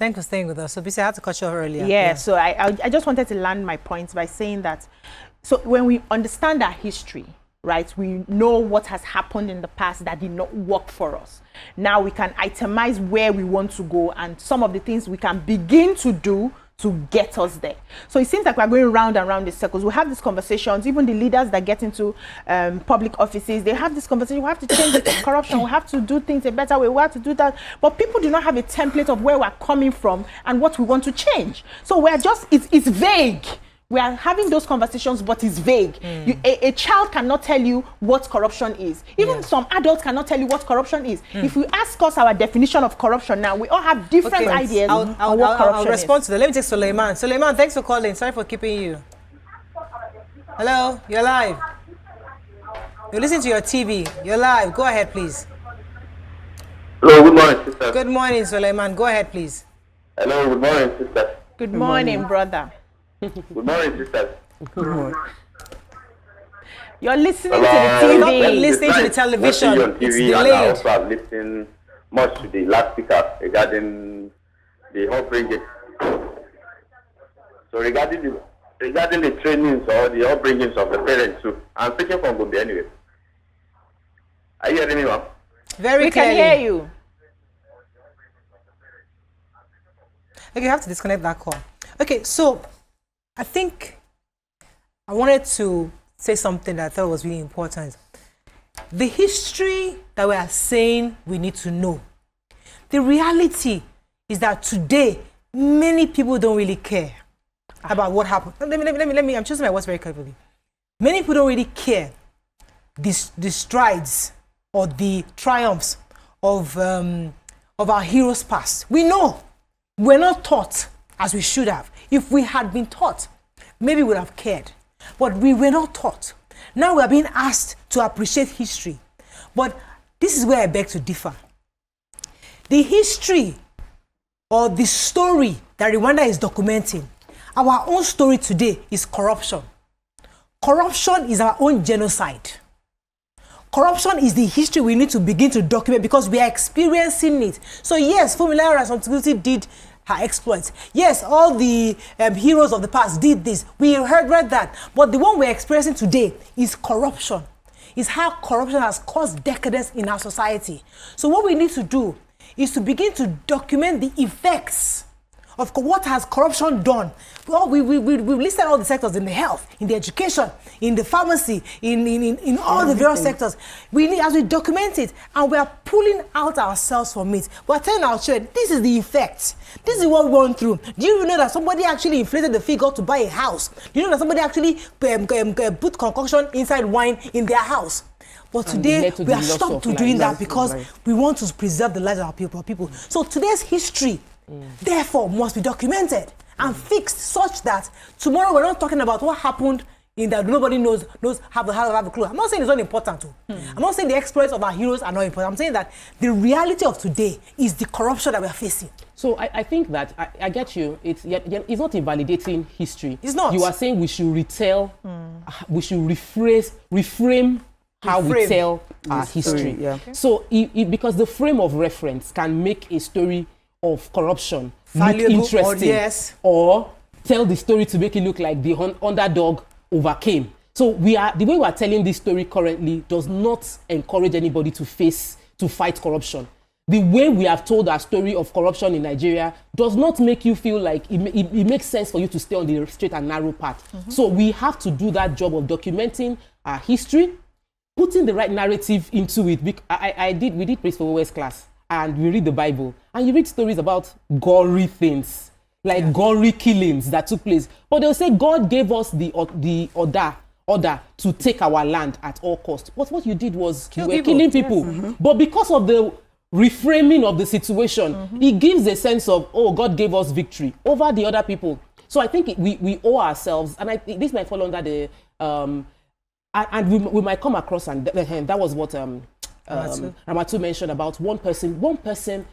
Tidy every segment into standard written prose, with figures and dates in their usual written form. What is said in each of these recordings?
Thanks for staying with us. So, Beecee, I had to cut you off earlier. Yeah, so I just wanted to land my points by saying that, so when we understand our history, right, we know what has happened in the past that did not work for us. Now we can itemize where we want to go and some of the things we can begin to do to get us there. So it seems like we're going round and round in circles. We have these conversations, even the leaders that get into public offices, they have this conversation, we have to change the corruption, we have to do things a better way, we have to do that. But people do not have a template of where we're coming from and what we want to change. So we're just, it's vague. We are having those conversations, but it's vague. A child cannot tell you what corruption is. Even some adults cannot tell you what corruption is. If we ask us our definition of corruption now, we all have different ideas on what corruption is. I'll respond to that. Let me take Suleiman. Suleiman, thanks for calling. Sorry for keeping you. Hello, you're live. You're listening to your TV. You're live. Go ahead, please. Hello, good morning, sister. Good morning, Suleiman. Go ahead, please. Hello, good morning, sister. Good morning, brother. Good morning, sister. Good morning. You're listening to the TV. Not listening to the television. On TV, it's and I delayed. also have listened much to the last speaker regarding the upbringing. So regarding the trainings or the upbringings of the parents too. I'm speaking from Gombe anyway. Are you hearing me, ma'am? Very We clearly. can hear you. Okay, you have to disconnect that call. Okay, so I think I wanted to say something that I thought was really important. The history that we are saying we need to know. The reality is that today, many people don't really care about what happened. Let me, I'm choosing my words very carefully. Many people don't really care the strides or the triumphs of our heroes past. We know we're not taught as we should have. If we had been taught, maybe we would have cared. But we were not taught. Now we are being asked to appreciate history. But this is where I beg to differ. The history or the story that Rwanda is documenting, our own story today is corruption. Corruption is our own genocide. Corruption is the history we need to begin to document because we are experiencing it. So yes, Formula Responsibility did her exploits. Yes, all the heroes of the past did this. We read that. But the one we're experiencing today is corruption. It's how corruption has caused decadence in our society. So what we need to do is to begin to document the effects of what has corruption done. Well, we listed all the sectors in the health, in the education, in the pharmacy, in all the various sectors. We need, as we document it, and we are pulling out ourselves from it. We're telling our children, this is the effect. This is what we went through. Do you know that somebody actually inflated the figure to buy a house? Do you know that somebody actually put concoction inside wine in their house? But today, we are stopped to doing that because we want to preserve the lives of our people. So today's history, therefore, must be documented and fixed such that tomorrow we're not talking about what happened in that nobody knows have a clue. I'm not saying it's not important. I'm not saying the exploits of our heroes are not important. I'm saying that the reality of today is the corruption that we're facing. So I think that I get you. It's not invalidating history. It's not. You are saying we should retell, we should reframe how we tell our history. Yeah. Okay. So because the frame of reference can make a story of corruption Valuable, look interesting, or tell the story to make it look like the underdog overcame. So the way we are telling this story currently does not encourage anybody to fight corruption. The way we have told our story of corruption in Nigeria does not make you feel like it makes sense for you to stay on the straight and narrow path. So we have to do that job of documenting our history, putting the right narrative into it. We did Praise for West class, and we read the Bible, and you read stories about gory things, like gory killings that took place. But they'll say God gave us the order to take our land at all costs. But what you did was you were killing people. Yes. But because of the reframing of the situation, it gives a sense of, oh, God gave us victory over the other people. So I think we owe ourselves, and this might fall under the, and we might come across, and that was what Ramatu mentioned about one person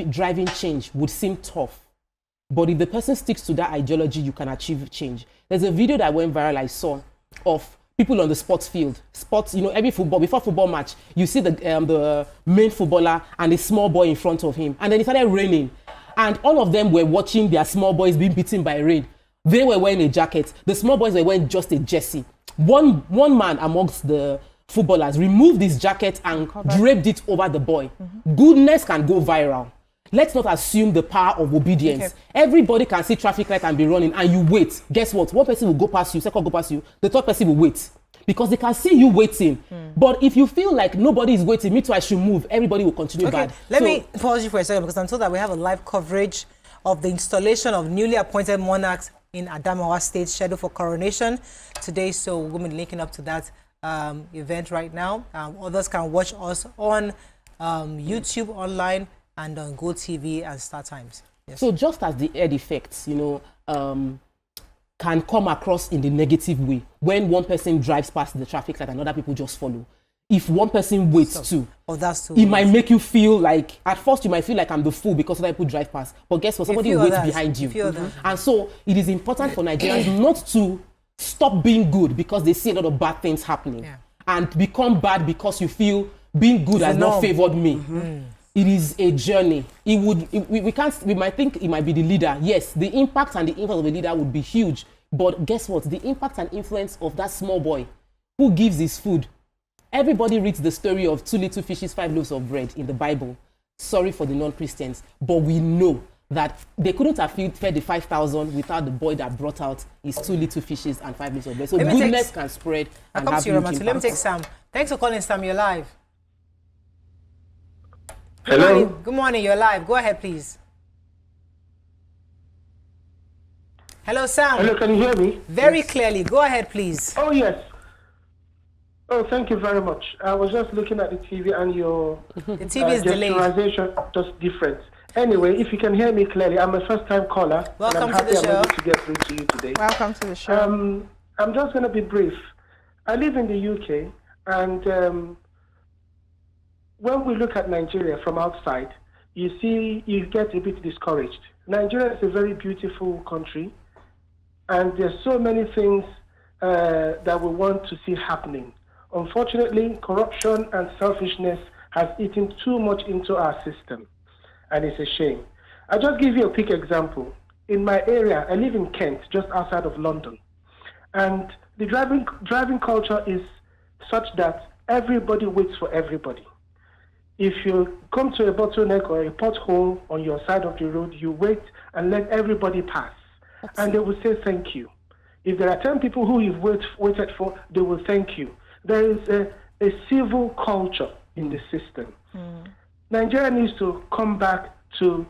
driving change would seem tough. But if the person sticks to that ideology, you can achieve change. There's a video that went viral I saw of people on the sports field. Sports, before football match, you see the main footballer and a small boy in front of him. And then it started raining. and all of them were watching their small boys being beaten by rain. They were wearing a jacket. The small boys were wearing just a jersey. One man amongst the footballers removed his jacket and draped it over the boy. Goodness can go viral. Let's not assume the power of obedience. Okay. Everybody can see traffic light and be running, and you wait. Guess what? One person will go past you, second will go past you, the third person will wait. Because they can see you waiting. But if you feel like nobody is waiting, me too, I should move, everybody will continue bad. Let me pause you for a second, because I'm told that we have a live coverage of the installation of newly appointed monarchs in Adamawa State, scheduled for coronation today. So we're going to be linking up to that event right now. Others can watch us on YouTube online and on GoTV and Star Times. Yes. So just as the air effects, can come across in the negative way when one person drives past the traffic light and other people just follow. If one person waits too, it might make you feel like, at first you might feel like I'm the fool because other people drive past. But guess what? Somebody waits behind you. And so it is important for Nigerians not to stop being good because they see a lot of bad things happening. And become bad because you feel being good has not favored me. It is a journey. We might think it might be the leader. Yes, the impact and the influence of the leader would be huge. But guess what? The impact and influence of that small boy who gives his food. Everybody reads the story of 2 little fishes, 5 loaves of bread in the Bible. Sorry for the non-Christians, but we know that they couldn't have fed the 5,000 without the boy that brought out his 2 little fishes and 5 loaves of bread. So goodness can spread and have huge impact. Let me take Sam. Thanks for calling, Sam. You're live. Hello. Good morning. You're live. Go ahead, please. Hello, Sam. Hello, can you hear me? Very clearly. Go ahead, please. Oh, yes. Oh, thank you very much. I was just looking at the TV and your the TV is delayed. Gesturization does different. Anyway, if you can hear me clearly, I'm a first-time caller. Welcome to the show. I'm able to get through to you today. Welcome to the show. I'm just going to be brief. I live in the UK, and when we look at Nigeria from outside, you get a bit discouraged. Nigeria is a very beautiful country, and there's so many things that we want to see happening. Unfortunately, corruption and selfishness has eaten too much into our system, and it's a shame. I'll just give you a quick example. In my area, I live in Kent, just outside of London, and the driving culture is such that everybody waits for everybody. If you come to a bottleneck or a pothole on your side of the road, you wait and let everybody pass. And they will say thank you. If there are 10 people who you've waited for, they will thank you. There is a civil culture in the system. Nigeria needs to come back to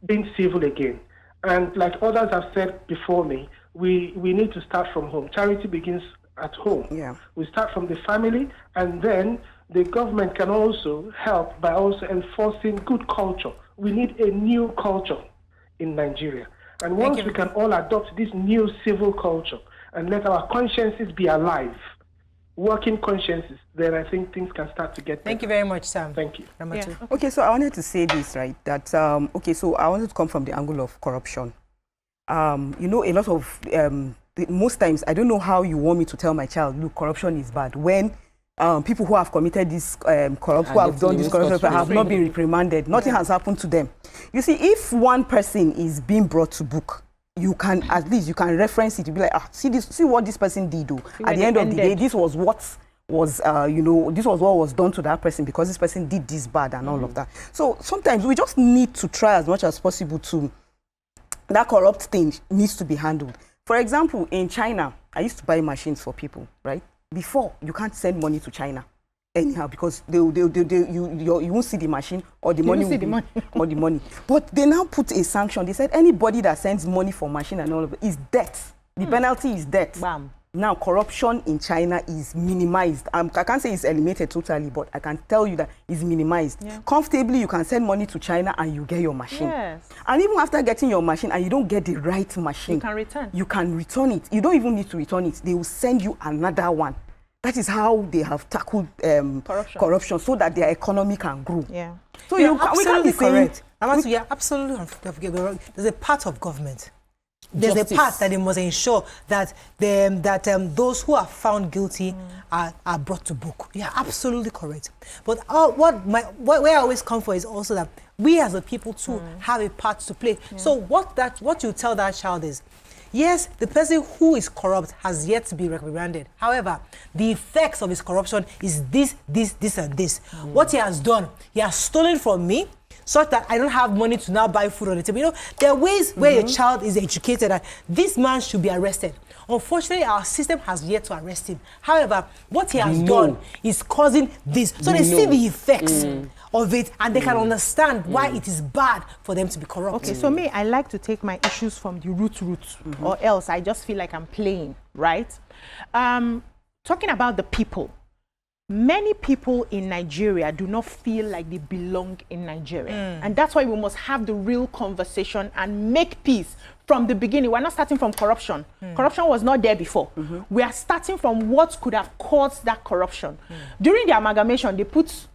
being civil again. And like others have said before me, we need to start from home. Charity begins at home. Yeah. We start from the family, and then the government can also help by also enforcing good culture. We need a new culture in Nigeria. And once we can all adopt this new civil culture and let our consciences be alive, working consciences, then I think things can start to get better. Thank you very much, Sam. Thank you. Okay, so I wanted to say this, right, that, so I wanted to come from the angle of corruption. A lot of, most times, I don't know how you want me to tell my child, look, corruption is bad, when people who have committed this corruption, who have done this corruption, have not been reprimanded. Nothing has happened to them. You see, if one person is being brought to book, you can at least reference it. You be like, see what this person did do. At the end of the day, this was what was this was what was done to that person because this person did this bad and all of that. So sometimes we just need to try as much as possible to that corrupt thing needs to be handled. For example, in China, I used to buy machines for people, right? Before, you can't send money to China anyhow because you won't see the machine or the money, or the money. But they now put a sanction. They said anybody that sends money for machine and all of it is death. The penalty is death. Bam. Now, corruption in China is minimized. I can't say it's eliminated totally, but I can tell you that it's minimized. Yeah. Comfortably, you can send money to China and you get your machine. Yes. And even after getting your machine and you don't get the right machine, you can return. You can return it. You don't even need to return it. They will send you another one. That is how they have tackled corruption so that their economy can grow. Yeah. So we can't be correct. You're absolutely correct. There's a part of government there's justice. a part that they must ensure that those who are found guilty are brought to book. Yeah, absolutely correct. But where I always come for is also that we as a people too have a part to play. So what you tell that child is, yes, the person who is corrupt has yet to be reprimanded. However, the effects of his corruption is this, and this. What he has done, he has stolen from me, such that I don't have money to now buy food on the table. You know, there are ways where a child is educated that this man should be arrested. Unfortunately, our system has yet to arrest him. However, what he has done is causing this. So they see the effects of it, and they can understand why it is bad for them to be corrupt. Okay, so me, I like to take my issues from the root, or else I just feel like I'm playing, right? Talking about the people. Many people in Nigeria do not feel like they belong in Nigeria. And that's why we must have the real conversation and make peace from the beginning. We're not starting from corruption. Corruption was not there before. We are starting from what could have caused that corruption. During the amalgamation, they put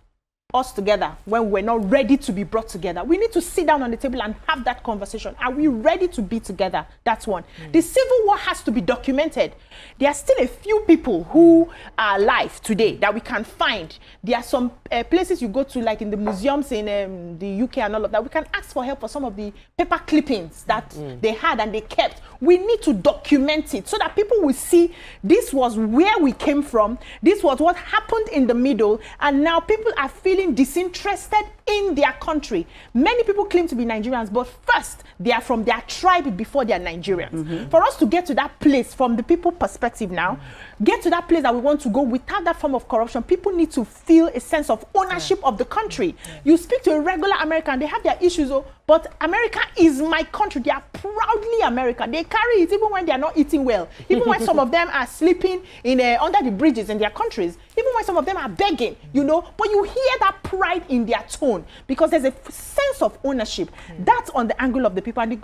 us together when we're not ready to be brought together. We need to sit down on the table and have that conversation. Are we ready to be together? That's one. The civil war has to be documented. There are still a few people who are alive today that we can find. There are some places you go to, like in the museums in the UK and all of that. We can ask for help for some of the paper clippings that they had and they kept. We need to document it so that people will see this was where we came from. This was what happened in the middle. And now people are feeling disinterested in their country. Many people claim to be Nigerians, but first they are from their tribe before they are Nigerians. For us to get to that place from the people perspective now, get to that place that we want to go without that form of corruption, people need to feel a sense of ownership of the country. You speak to a regular American, they have their issues, but America is my country. They are proudly American. They carry it even when they are not eating well, even when some of them are sleeping in under the bridges in their countries, even when some of them are begging, you know, but you hear that pride in their tone because there's a sense of ownership. That's on the angle of the people, and the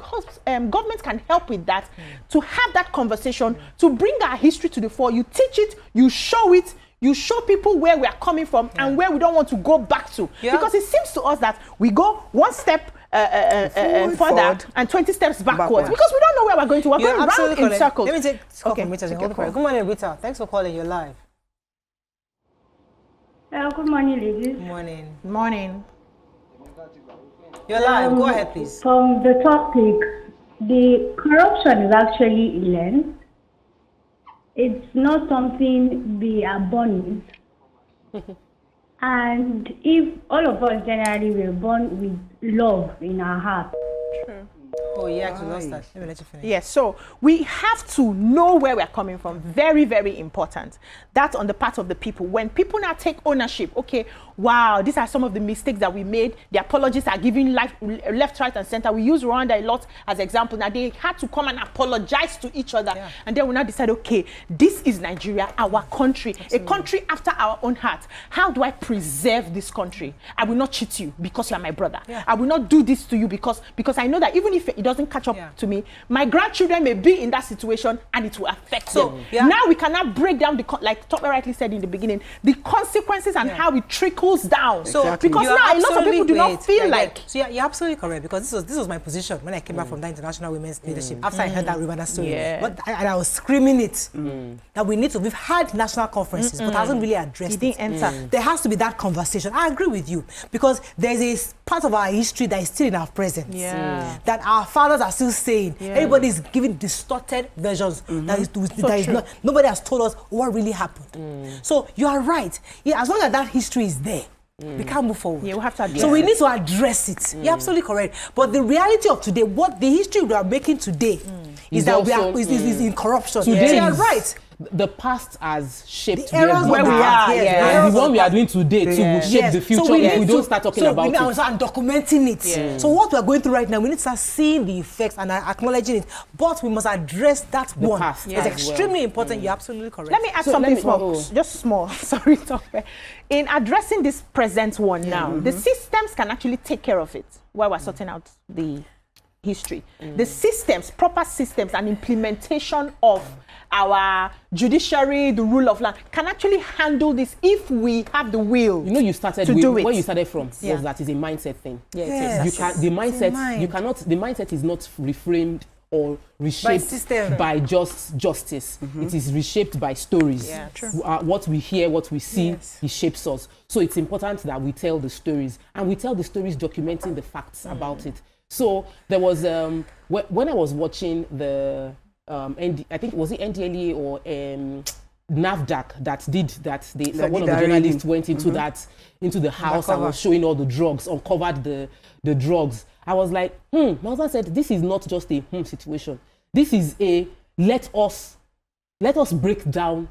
government can help with that, to have that conversation, to bring our history to the fore. You teach it, you show people where we are coming from and where we don't want to go back to. Because it seems to us that we go one step further and 20 steps backwards because we don't know where we're going to. We're going round in circles. Let me take Rita. Good morning, Rita. Thanks for calling. You're live. Good morning, ladies. Morning. Morning. You're live. Go ahead, please. From the topic, the corruption is actually learned. It's not something we are born with. And if all of us generally were born with love in our heart. True. Oh, yeah, actually lost that. Let me let you finish. Yes, so we have to know where we're coming from. Very, very important. That's on the part of the people. When people now take ownership, okay, wow, these are some of the mistakes that we made. The apologies are given left, right, and center. We use Rwanda a lot as example. Now they had to come and apologize to each other. Yeah. And then we now decide, okay, this is Nigeria, our country, a country after our own heart. How do I preserve this country? I will not cheat you because you are my brother. Yeah. I will not do this to you because I know that even if it doesn't catch up to me, my grandchildren may be in that situation and it will affect them. Yeah. Now we cannot break down like Tope rightly said in the beginning, the consequences and how it trickles down. So because now a lot of people do not feel like. So you're absolutely correct, because this was my position when I came back from that international women's leadership after I heard that Rwanda story. But I was screaming it that we've had national conferences, but hasn't really addressed it. Didn't enter. There has to be that conversation. I agree with you, because there's a part of our history that is still in our presence. That our fathers are still saying. Everybody is giving distorted versions. Nobody has told us what really happened. So you are right. Yeah, as long as that history is there, we can't move forward. Yeah, we have to address we need to address it. You're absolutely correct. But the reality of today, what the history we are making today, is that is in corruption. Today you're right. The past has shaped the errors where we are. The one we are doing today will shape the future if we don't start talking about it. And documenting it. So what we are going through right now, we need to start seeing the effects and acknowledging it. But we must address that the one. Past it's extremely important. You're absolutely correct. Let me add something small. Just small. Sorry, Tope. In addressing this present one now, the systems can actually take care of it while we're sorting out the history. The systems, proper systems and implementation of our judiciary, the rule of law, can actually handle this if we have the will. You know, you started to do it. Where you started from was that is a mindset thing. Yes. The mindset is not reframed or reshaped system. by justice. It is reshaped by stories. Yeah, true. What we hear, what we see, Yes. it shapes us. So it's important that we tell the stories, and we tell the stories documenting the facts about it. So there was when I was watching the I think was it NDLEA or NAFDAC that did that. One of the journalists went into into the house and was showing all the drugs, uncovered the drugs. I was like, my husband said, this is not just a situation. This is a let us break down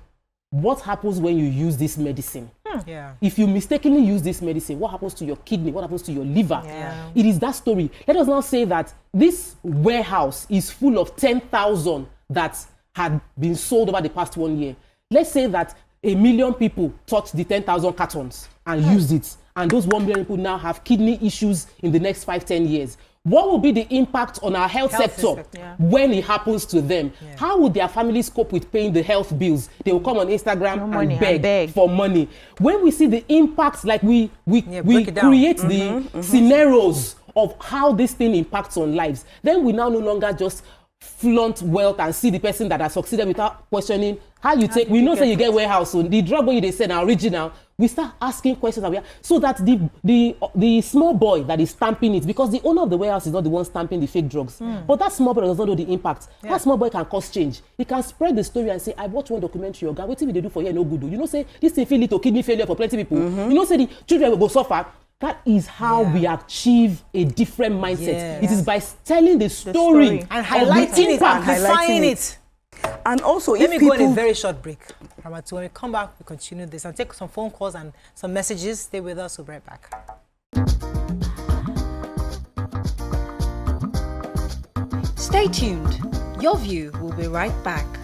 what happens when you use this medicine. Yeah. If you mistakenly use this medicine, what happens to your kidney? What happens to your liver? Yeah. It is that story. Let us now say that this warehouse is full of 10,000 that had been sold over the past 1 year. Let's say that 1 million people touched the 10,000 cartons and used it, and those 1 million people now have kidney issues in the next 5-10 years. What will be the impact on our health sector when it happens to them? Yeah. How would their families cope with paying the health bills? They will come on Instagram and beg for money. When we see the impacts, like we create the scenarios of how this thing impacts on lives, then we now no longer just flaunt wealth and see the person that has succeeded without questioning how you take. We know say you get warehouse, so the drug when they say now original, we start asking questions so that the small boy that is stamping it, because the owner of the warehouse is not the one stamping the fake drugs, but that small boy does not know the impact. That small boy can cause change. He can spread the story and say, I watched one documentary, what did they do for here no good? You know, say this thing fit lead to kidney failure for plenty people. You know, say the children will go suffer. That is how we achieve a different mindset. It is by telling the story and highlighting it and defining it. And also, let me go on a very short break. When we come back, we continue this and take some phone calls and some messages. Stay with us. We'll be right back. Stay tuned. Your View will be right back.